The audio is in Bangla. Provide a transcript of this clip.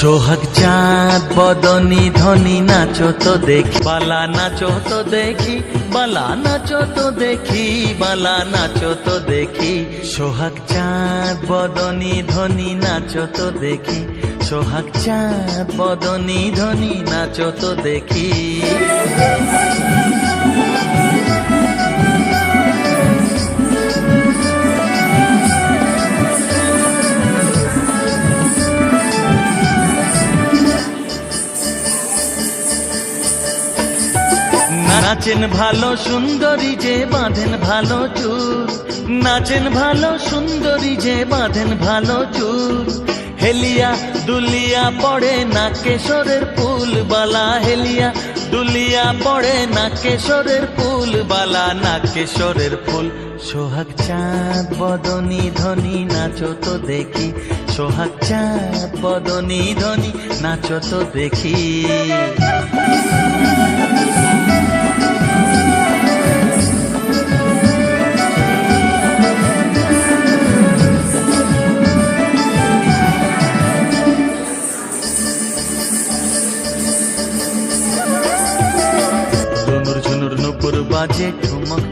সোহাগ চাঁদ বদনি ধনি নাচো তো দেখি, বালা নাচো তো দেখি, বালা নাচো তো দেখি, বালা নাচো তো দেখি। সোহাগ চাঁদ বদনি ধনি নাচো তো দেখি, সোহাগ চাঁদ বদনি ধনি নাচো তো দেখি। নাচেন ভালো সুন্দরী যে বাঁধেন ভালো চুল, নাচেন ভালো সুন্দরী যে বাঁধেন ভালো চুল। হেলিয়া দুলিয়া পড়ে না কেশরের ফুল বালা, হেলিয়া দুলিয়া পড়ে না কেশরের ফুল বালা, না কেশরের ফুল। সোহাগ চাঁদ বদনি ধনি নাচো তো দেখি, সোহাগ চাঁদ বদনি ধনি নাচো তো দেখি। ঝুনুর ঝুনুর নুপুর বাজে, ঠুমক